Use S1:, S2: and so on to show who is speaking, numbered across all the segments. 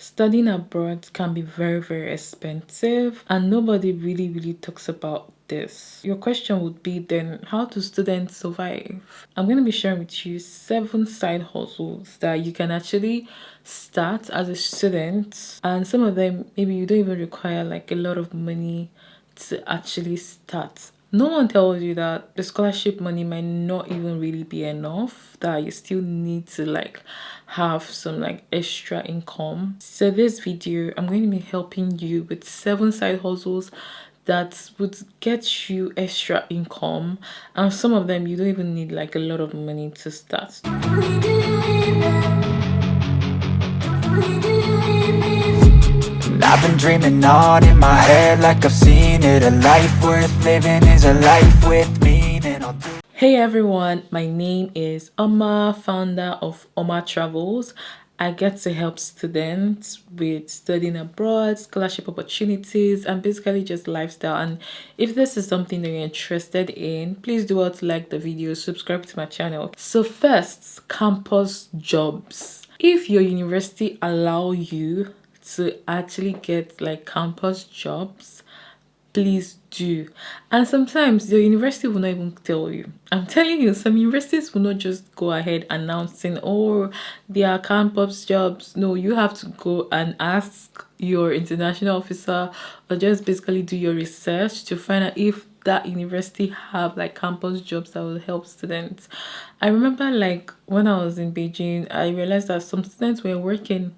S1: Studying abroad can be very expensive, and nobody really talks about this. Your question would be then, how do students survive? I'm going to be sharing with you 7 side hustles that you can actually start as a student, and some of them maybe you don't even require like a lot of money to actually start. No one tells you that the scholarship money might not even really be enough, that you still need to like have some like extra income. So this video, I'm going to be helping you with 7 side hustles that would get you extra income, and some of them you don't even need like a lot of money to start.
S2: I've been dreaming on in my head like I've seen it. A life worth living is a life with meaning.
S1: Hey everyone, my name is Oma, founder of Oma Travels. I get to help students with studying abroad, scholarship opportunities, and basically just lifestyle. And if this is something that you're interested in, please do well to like the video, subscribe to my channel. So first, campus jobs. If your university allow you to actually get like campus jobs, please do. And sometimes your university will not even tell you. I'm telling you, some universities will not just go ahead announcing, oh, there are campus jobs. No, you have to go and ask your international officer, or just basically do your research to find out if that university have like campus jobs that will help students. I remember like when I was in Beijing, I realized that some students were working,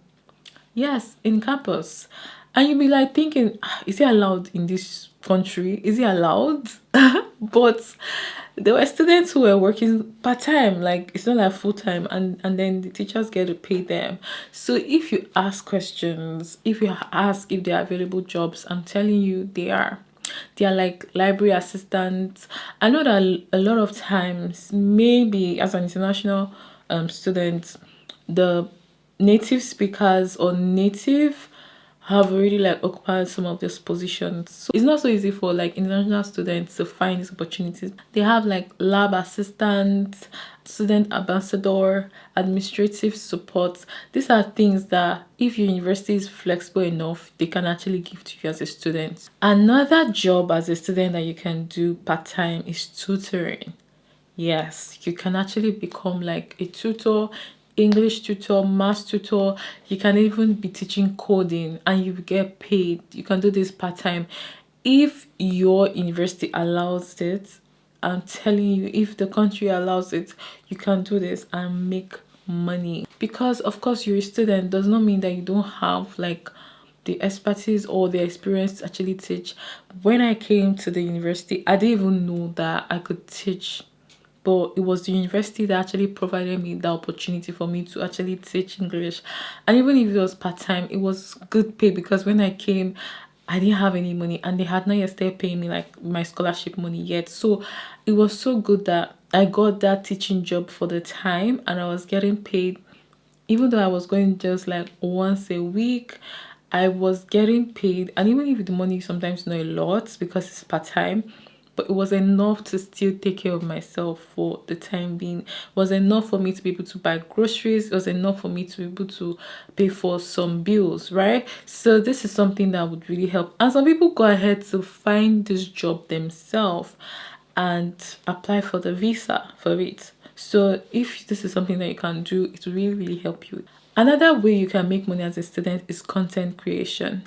S1: yes, in campus. And you'll be like thinking, is it allowed in this country? Is it allowed? But there were students who were working part-time, like it's not like full-time, and then the teachers get to pay them. So if you ask questions, if you ask if there are available jobs, I'm telling you they are. They are like library assistants. I know that a lot of times, maybe as an international student, the native speakers or native have already like occupied some of these positions. So it's not so easy for like international students to find these opportunities. They have like lab assistants, student ambassador, administrative support. These are things that if your university is flexible enough, they can actually give to you as a student. Another job as a student that you can do part-time is tutoring. Yes, you can actually become like a tutor, English tutor, math tutor. You can even be teaching coding and you get paid. You can do this part-time. If your university allows it, I'm telling you, if the country allows it, you can do this and make money. Because of course you're a student does not mean that you don't have like the expertise or the experience to actually teach. When I came to the university, I didn't even know that I could teach, but it was the university that actually provided me the opportunity for me to actually teach English. And even if it was part-time, it was good pay, because when I came, I didn't have any money and they had not yet started paying me like my scholarship money yet. So it was so good that I got that teaching job for the time, and I was getting paid. Even though I was going just like once a week, I was getting paid. And even if the money sometimes not a lot because it's part-time, but it was enough to still take care of myself for the time being. It was enough for me to be able to buy groceries. It was enough for me to be able to pay for some bills, right? So this is something that would really help. And some people go ahead to find this job themselves and apply for the visa for it. So if this is something that you can do, it will really help you. Another way you can make money as a student is content creation.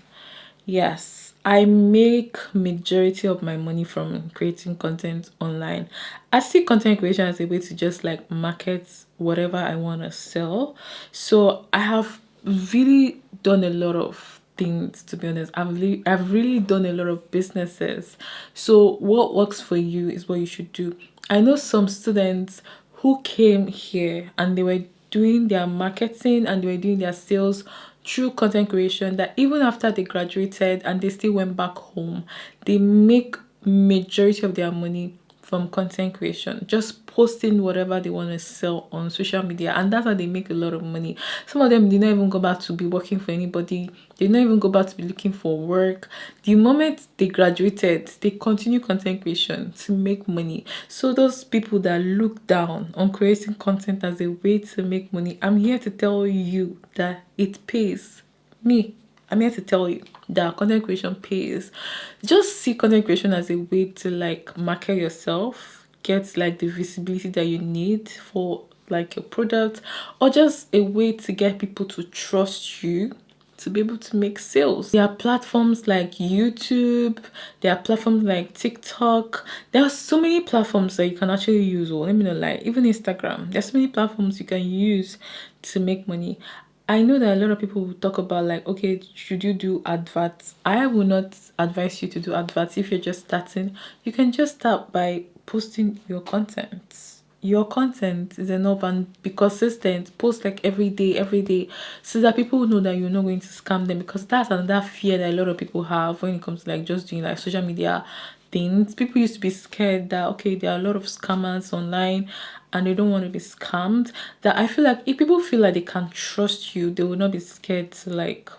S1: Yes, I make majority of my money from creating content online. I see content creation as a way to just like market whatever I want to sell. So I have really done a lot of things, to be honest. I've really done a lot of businesses. So what works for you is what you should do. I know some students who came here and they were doing their marketing and they were doing their sales through content creation, that even after they graduated and they still went back home, they make majority of their money from content creation, just posting whatever they want to sell on social media, and that's how they make a lot of money. Some of them did not even go back to be working for anybody. They did not even go back to be looking for work. The moment they graduated, they continue content creation to make money. So those people that look down on creating content as a way to make money, I'm here to tell you that it pays. Me, I'm here to tell you that content creation pays. Just see content creation as a way to like market yourself, get like the visibility that you need for like your product, or just a way to get people to trust you to be able to make sales. There are platforms like YouTube, there are platforms like TikTok. There are so many platforms that you can actually use. Or let me know, like even Instagram. There's so many platforms you can use to make money. I know that a lot of people will talk about like, okay, should you do adverts? I will not advise you to do adverts if you're just starting. You can just start by posting your content. Your content is enough, and be consistent. Post like every day, so that people know that you're not going to scam them, because that's another fear that a lot of people have when it comes to like just doing like social media things. People used to be scared that okay, there are a lot of scammers online and they don't want to be scammed. That I feel like if people feel like they can trust you, they will not be scared to like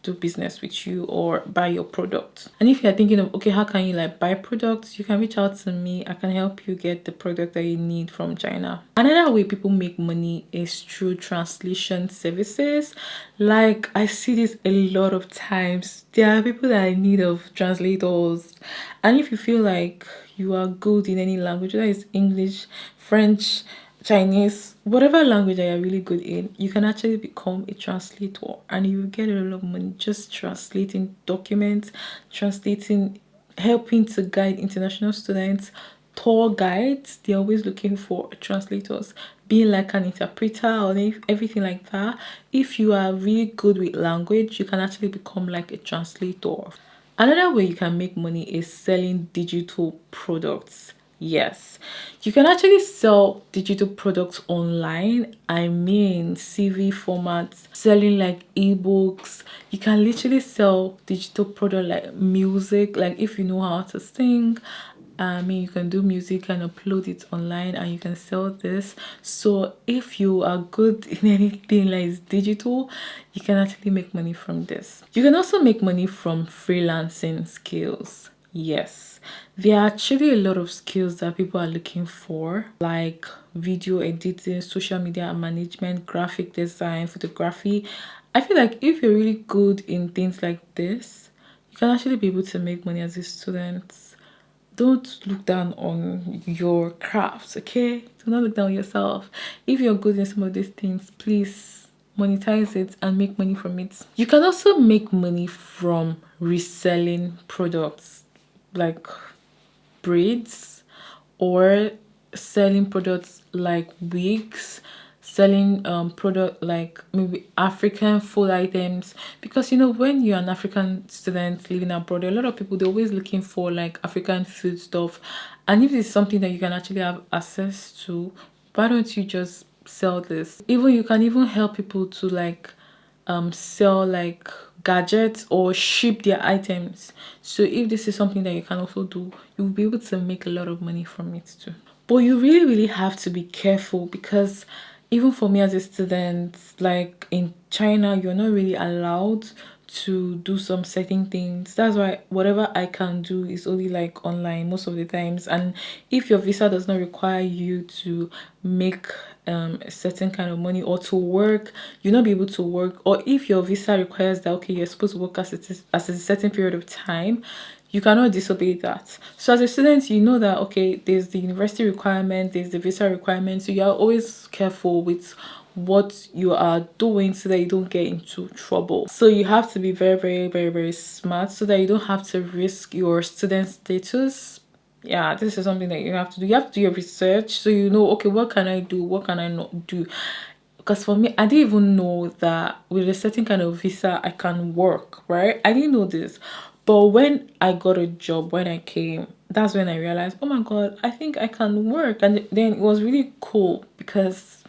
S1: do business with you or buy your product. And if you're thinking of okay, how can you like buy products, you can reach out to me. I can help you get the product that you need from China. Another way people make money is through translation services. Like I see this a lot of times. There are people that are in need of translators, and if you feel like you are good in any language, whether it's English, French, Chinese, whatever language that you're really good in, you can actually become a translator and you will get a lot of money just translating documents, translating, helping to guide international students, tour guides. They're always looking for translators, being like an interpreter or everything like that. If you are really good with language, you can actually become like a translator. Another way you can make money is selling digital products. Yes, you can actually sell digital products online. I mean, CV formats, selling like ebooks. You can literally sell digital product like music, like if you know how to sing. I mean, you can do music and upload it online and you can sell this. So if you are good in anything like is digital, you can actually make money from this. You can also make money from freelancing skills. Yes, there are actually a lot of skills that people are looking for, like video editing, social media management, graphic design, photography. I feel like if you're really good in things like this, you can actually be able to make money as a student. Don't look down on your crafts, okay? Do not look down on yourself. If you're good in some of these things, please monetize it and make money from it. You can also make money from reselling products like braids, or selling products like wigs, selling product like maybe African food items. Because you know, when you're an African student living abroad, a lot of people, they're always looking for like African food stuff, and if it's something that you can actually have access to, why don't you just sell this? Even you can even help people to like sell like gadgets or ship their items. So if this is something that you can also do, you'll be able to make a lot of money from it too. But you really have to be careful, because even for me as a student, like in China, you're not really allowed to do some certain things. That's why whatever I can do is only like online most of the times. And if your visa does not require you to make a certain kind of money or to work, you'll not be able to work. Or if your visa requires that okay, you're supposed to work as a certain period of time, you cannot disobey that. So as a student, you know that okay, there's the university requirement, there's the visa requirement, so you are always careful with what you are doing so that you don't get into trouble. So you have to be very smart so that you don't have to risk your student status. Yeah, this is something that you have to do. You have to do your research so you know okay, what can I do, what can I not do. Because for me, I didn't even know that with a certain kind of visa I can work, right? I didn't know this. But when I got a job, when I came, that's when I realized, oh my God, I think I can work. And then it was really cool because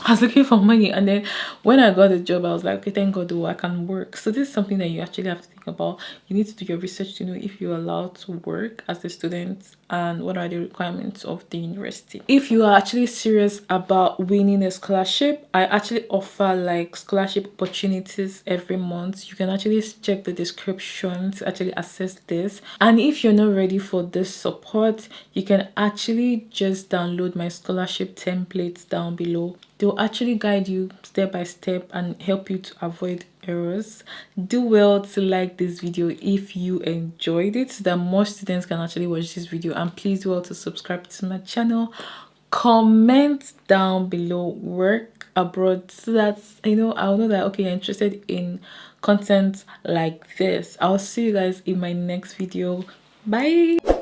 S1: I was looking for money. And then when I got a job, I was like, okay, thank God, I can work. So this is something that you actually have to think about. You need to do your research to know if you're allowed to work as a student and what are the requirements of the university. If you are actually serious about winning a scholarship, I actually offer like scholarship opportunities every month. You can actually check the description to actually access this. And if you're not ready for this support, you can actually just download my scholarship templates down below. they'll actually guide you step by step and help you to avoid errors. Do well to like this video if you enjoyed it so that more students can actually watch this video, and please do well to subscribe to my channel. Comment down below work abroad so that I'll know that okay, you're interested in content like this. I'll see you guys in my next video. Bye.